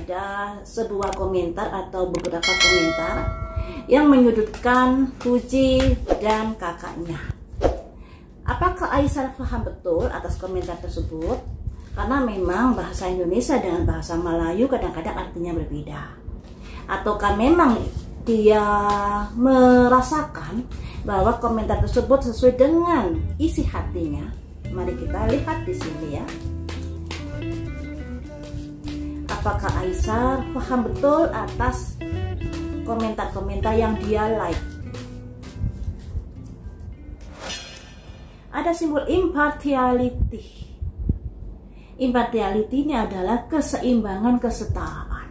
ada sebuah komentar atau beberapa komentar yang menyudutkan Fuji dan kakaknya. Apakah Aisyah paham betul atas komentar tersebut? Karena memang bahasa Indonesia dengan bahasa Melayu kadang-kadang artinya berbeda. Ataukah memang dia merasakan bahwa komentar tersebut sesuai dengan isi hatinya? Mari kita lihat di sini ya. Apakah Aisyah paham betul atas komentar-komentar yang dia like? Ada simbol impartiality. Impartiality ini adalah keseimbangan, kesetaraan.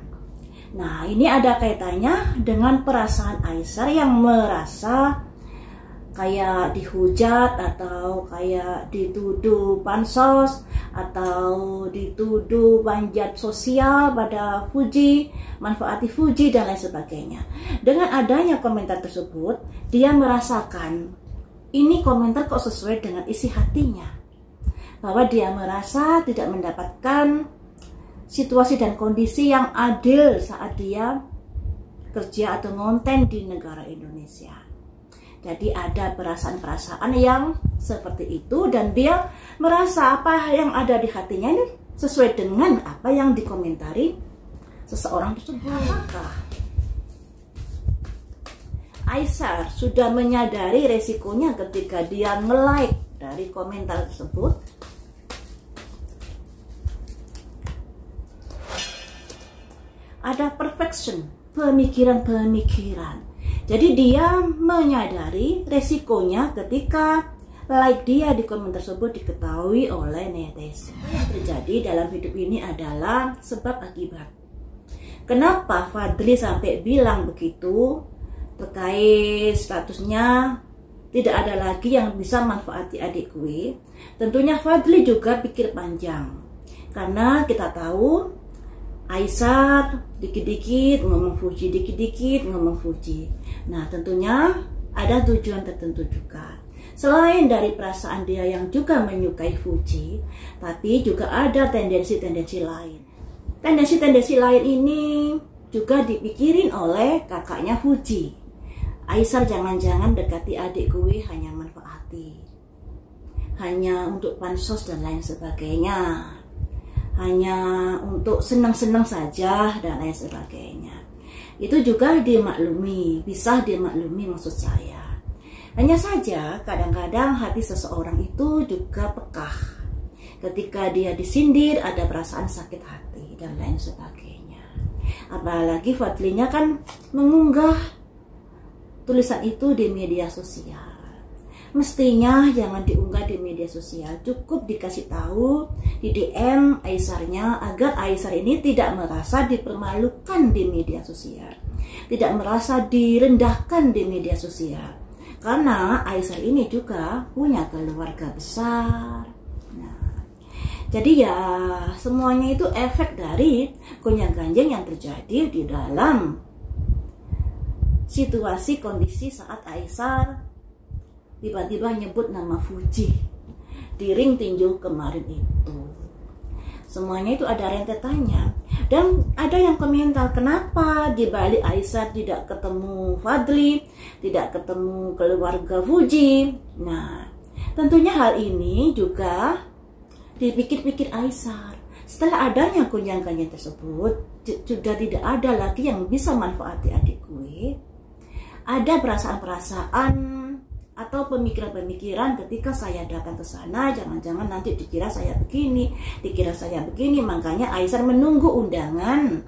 Nah, ini ada kaitannya dengan perasaan Aisyah yang merasa kayak dihujat atau kayak dituduh pansos atau dituduh panjat sosial pada Fuji, manfaati Fuji dan lain sebagainya. Dengan adanya komentar tersebut, dia merasakan ini komentar kok sesuai dengan isi hatinya, bahwa dia merasa tidak mendapatkan situasi dan kondisi yang adil saat dia kerja atau ngonten di negara Indonesia. Jadi ada perasaan-perasaan yang seperti itu dan dia merasa apa yang ada di hatinya ini sesuai dengan apa yang dikomentari seseorang tersebut. Apakah Aisyah sudah menyadari resikonya ketika dia nge-like dari komentar tersebut? Ada perfection, pemikiran-pemikiran. Jadi dia menyadari resikonya ketika like dia di komen tersebut diketahui oleh netizen. Yang terjadi dalam hidup ini adalah sebab akibat. Kenapa Fadli sampai bilang begitu terkait statusnya tidak ada lagi yang bisa manfaati adik gue? Tentunya Fadli juga pikir panjang, karena kita tahu Aisyah dikit-dikit ngomong Fuji, dikit-dikit ngomong Fuji. Nah, tentunya ada tujuan tertentu juga. Selain dari perasaan dia yang juga menyukai Fuji, tapi juga ada tendensi-tendensi lain. Tendensi-tendensi lain ini juga dipikirin oleh kakaknya Fuji. Aisyah jangan-jangan dekati adik gue hanya manfaati, hanya untuk pansos dan lain sebagainya, hanya untuk senang-senang saja dan lain sebagainya. Itu juga dimaklumi, bisa dimaklumi maksud saya. Hanya saja kadang-kadang hati seseorang itu juga pekah. Ketika dia disindir ada perasaan sakit hati dan lain sebagainya. Apalagi Fadlinya kan mengunggah tulisan itu di media sosial. Mestinya jangan diunggah di media sosial, cukup dikasih tahu di DM Aisyahnya agar Aisyah ini tidak merasa dipermalukan di media sosial, tidak merasa direndahkan di media sosial, karena Aisyah ini juga punya keluarga besar. Nah, jadi ya semuanya itu efek dari gonjang-ganjing yang terjadi di dalam situasi kondisi saat Aisyah tiba-tiba nyebut nama Fuji di ring tinju kemarin itu. Semuanya itu ada rentetannya. Dan ada yang komentar, kenapa di balik Aisyah tidak ketemu Fadli, tidak ketemu keluarga Fuji. Nah, tentunya hal ini juga dipikir-pikir Aisyah. Setelah adanya gonjang-ganjing tersebut, sudah tidak ada lagi yang bisa manfaati adik gue. Ada perasaan-perasaan atau pemikiran-pemikiran ketika saya datang ke sana, jangan-jangan nanti dikira saya begini, dikira saya begini. Makanya Aisyah menunggu undangan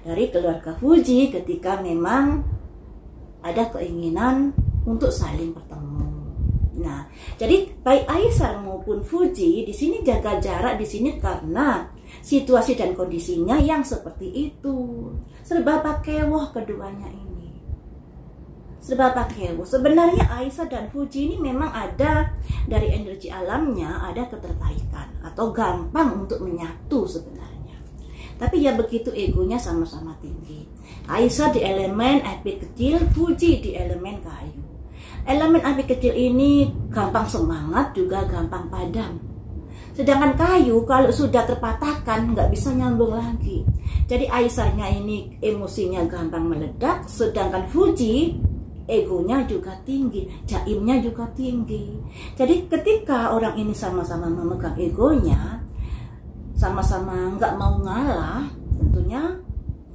dari keluarga Fuji ketika memang ada keinginan untuk saling bertemu. Nah, jadi baik Aisyah maupun Fuji di sini jaga jarak di sini karena situasi dan kondisinya yang seperti itu. Serba pakewoh keduanya ini. Serba pakewoh. Sebenarnya Aisyah dan Fuji ini memang ada dari energi alamnya, ada ketertarikan atau gampang untuk menyatu sebenarnya. Tapi ya begitu egonya sama-sama tinggi. Aisyah di elemen api kecil, Fuji di elemen kayu. Elemen api kecil ini gampang semangat juga gampang padam. Sedangkan kayu kalau sudah terpatahkan nggak bisa nyambung lagi. Jadi Aisarnya ini emosinya gampang meledak, sedangkan Fuji egonya juga tinggi, jaimnya juga tinggi. Jadi ketika orang ini sama-sama memegang egonya, sama-sama nggak mau ngalah, tentunya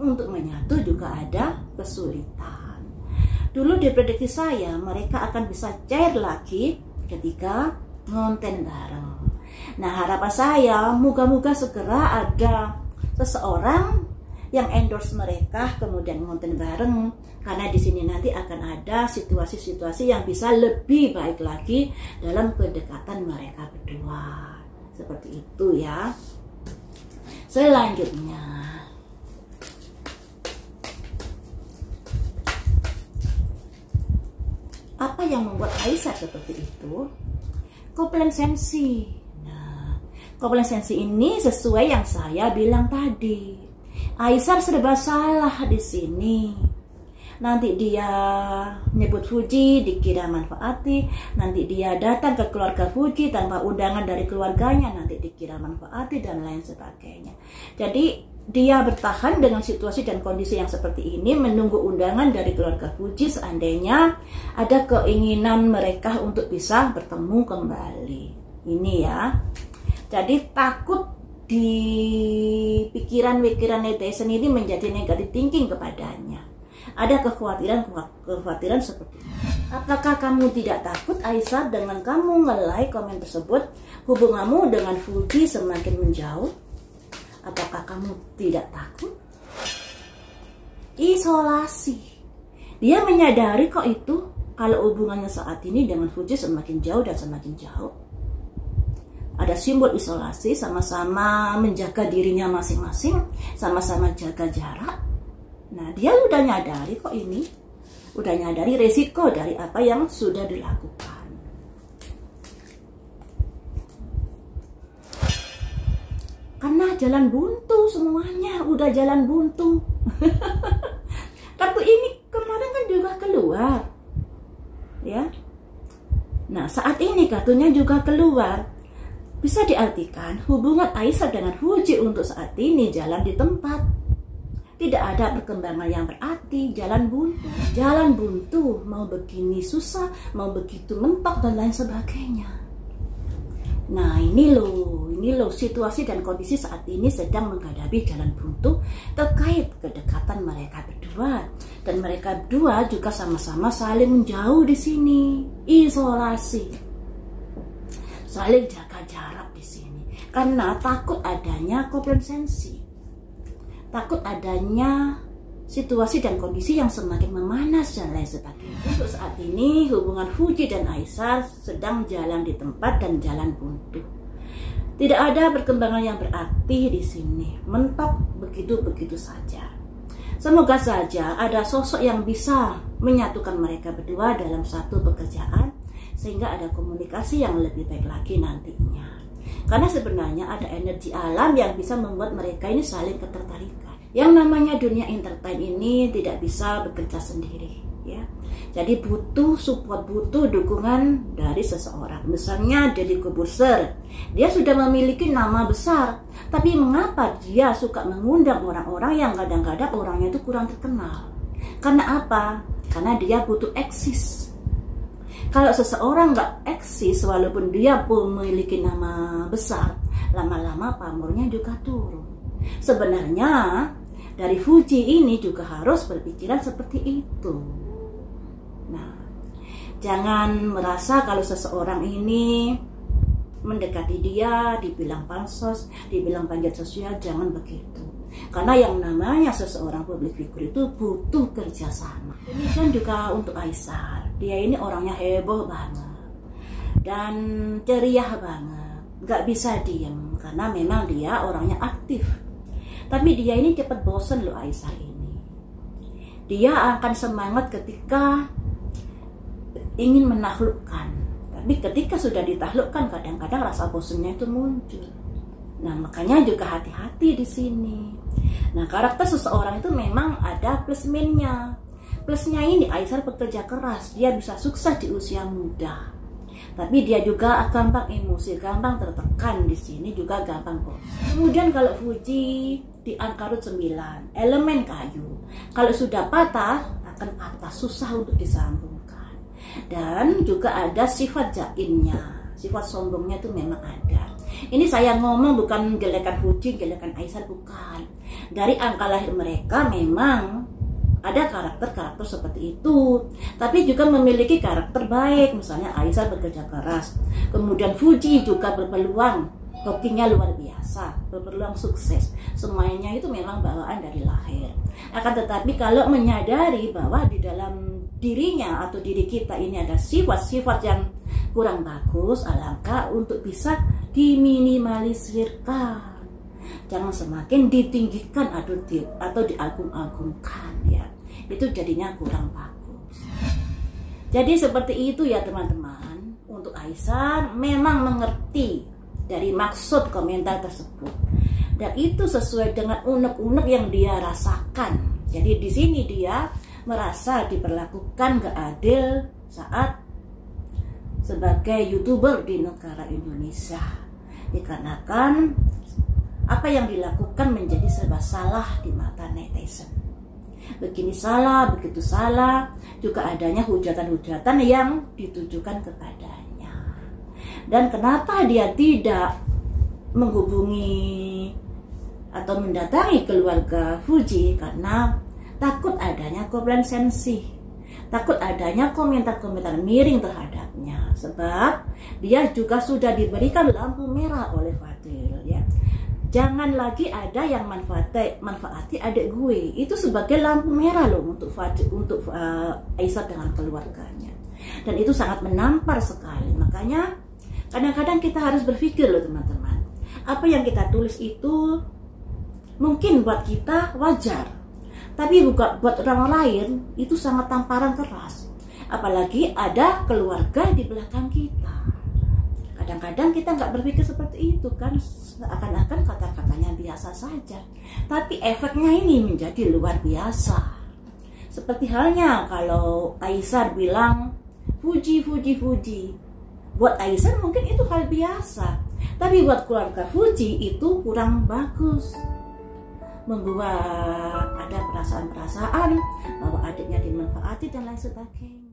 untuk menyatu juga ada kesulitan. Dulu diprediksi saya mereka akan bisa cair lagi ketika ngonten bareng. Nah, harapan saya moga-moga segera ada seseorang yang endorse mereka kemudian ngonten bareng, karena di sini nanti akan ada situasi-situasi yang bisa lebih baik lagi dalam kedekatan mereka berdua. Seperti itu ya. Selanjutnya, apa yang membuat Aisar seperti itu? Komplasensi. Nah, komplasensi ini sesuai yang saya bilang tadi. Aisar serba salah di sini. Nanti dia nyebut Fuji dikira manfaati, nanti dia datang ke keluarga Fuji tanpa undangan dari keluarganya, nanti dikira manfaati dan lain sebagainya. Jadi dia bertahan dengan situasi dan kondisi yang seperti ini, menunggu undangan dari keluarga Fuji seandainya ada keinginan mereka untuk bisa bertemu kembali. Ini ya. Jadi takut di pikiran-pikiran netizen ini menjadi negatif thinking kepadanya. Ada kekhawatiran seperti ini. Apakah kamu tidak takut Aisar dengan kamu nge-like komen tersebut hubunganmu dengan Fuji semakin menjauh? Apakah kamu tidak takut? Isolasi. Dia menyadari kok itu kalau hubungannya saat ini dengan Fuji semakin jauh dan semakin jauh. Ada simbol isolasi, sama-sama menjaga dirinya masing-masing, sama-sama jaga jarak. Nah, dia udah nyadari kok ini. Udah nyadari resiko dari apa yang sudah dilakukan. Karena jalan buntu semuanya, udah jalan buntu. Kartu ini kemarin kan juga keluar. Ya. Nah, saat ini kartunya juga keluar. Bisa diartikan hubungan Aisar dengan Fuji untuk saat ini jalan di tempat. Tidak ada perkembangan yang berarti, jalan buntu. Jalan buntu, mau begini susah, mau begitu mentok dan lain sebagainya. Nah, ini loh situasi dan kondisi saat ini sedang menghadapi jalan buntu terkait kedekatan mereka berdua. Dan mereka berdua juga sama-sama saling menjauh di sini, isolasi. Saling jaga jarak di sini karena takut adanya komplasensi. Takut adanya situasi dan kondisi yang semakin memanas dan lain sebagainya. Untuk saat ini hubungan Fuji dan Aisar sedang jalan di tempat dan jalan buntu. Tidak ada perkembangan yang berarti di sini. Mentok begitu-begitu saja. Semoga saja ada sosok yang bisa menyatukan mereka berdua dalam satu pekerjaan sehingga ada komunikasi yang lebih baik lagi nantinya. Karena sebenarnya ada energi alam yang bisa membuat mereka ini saling ketertarikan. Yang namanya dunia entertain ini tidak bisa bekerja sendiri, ya. Jadi butuh support, butuh dukungan dari seseorang. Misalnya Deddy Corbuzier, dia sudah memiliki nama besar, tapi mengapa dia suka mengundang orang-orang yang kadang-kadang orangnya itu kurang terkenal? Karena apa? Karena dia butuh eksis. Kalau seseorang nggak eksis, walaupun dia pun memiliki nama besar, lama-lama pamornya juga turun. Sebenarnya dari Fuji ini juga harus berpikiran seperti itu. Nah, jangan merasa kalau seseorang ini mendekati dia, dibilang pansos, dibilang panjat sosial, jangan begitu. Karena yang namanya seseorang public figure itu butuh kerjasama. Demikian juga untuk Aisar. Dia ini orangnya heboh banget dan ceria banget, nggak bisa diem karena memang dia orangnya aktif. Tapi dia ini cepat bosen loh Aisar ini. Dia akan semangat ketika ingin menaklukkan, tapi ketika sudah ditaklukkan kadang-kadang rasa bosennya itu muncul. Nah, makanya juga hati-hati di sini. Nah, karakter seseorang itu memang ada plus minusnya. Plusnya ini Aisar bekerja keras, dia bisa sukses di usia muda. Tapi dia juga gampang emosi, gampang tertekan di sini, juga gampang bosan. Kemudian kalau Fuji di angka root 9, elemen kayu. Kalau sudah patah, akan patah, susah untuk disambungkan. Dan juga ada sifat jaimnya, sifat sombongnya itu memang ada. Ini saya ngomong bukan gelekan Fuji, gelekan Aisyah, bukan. Dari angka lahir mereka memang ada karakter-karakter seperti itu, tapi juga memiliki karakter baik. Misalnya Aisyah bekerja keras, kemudian Fuji juga berpeluang, hokinya luar biasa, berpeluang sukses. Semuanya itu memang bawaan dari lahir. Akan tetapi kalau menyadari bahwa di dalam dirinya atau diri kita ini ada sifat-sifat yang kurang bagus, alangkah untuk bisa diminimalisirkan. Jangan semakin ditinggikan atau diagung-agungkan, ya. Itu jadinya kurang bagus. Jadi seperti itu ya teman-teman. Untuk Aisyah memang mengerti dari maksud komentar tersebut, dan itu sesuai dengan unek-unek yang dia rasakan. Jadi di sini dia merasa diperlakukan gak adil saat sebagai YouTuber di negara Indonesia, dikarenakan apa yang dilakukan menjadi serba salah di mata netizen. Begini salah, begitu salah, juga adanya hujatan-hujatan yang ditujukan kepadanya. Dan kenapa dia tidak menghubungi atau mendatangi keluarga Fuji? Karena takut adanya komplasensi, takut adanya komentar-komentar miring terhadapnya. Sebab dia juga sudah diberikan lampu merah oleh Fadil, ya. Jangan lagi ada yang manfaati adik gue. Itu sebagai lampu merah loh untuk Aisyah dengan keluarganya. Dan itu sangat menampar sekali. Makanya kadang-kadang kita harus berpikir loh teman-teman. Apa yang kita tulis itu mungkin buat kita wajar, tapi buat orang lain itu sangat tamparan keras. Apalagi ada keluarga di belakang kita. Kadang-kadang kita nggak berpikir seperti itu kan, akan-akan kata-katanya biasa saja, tapi efeknya ini menjadi luar biasa. Seperti halnya kalau Aisyah bilang Fuji, buat Aisyah mungkin itu hal biasa, tapi buat keluarga Fuji itu kurang bagus, membuat ada perasaan-perasaan bahwa adiknya dimanfaati dan lain sebagainya.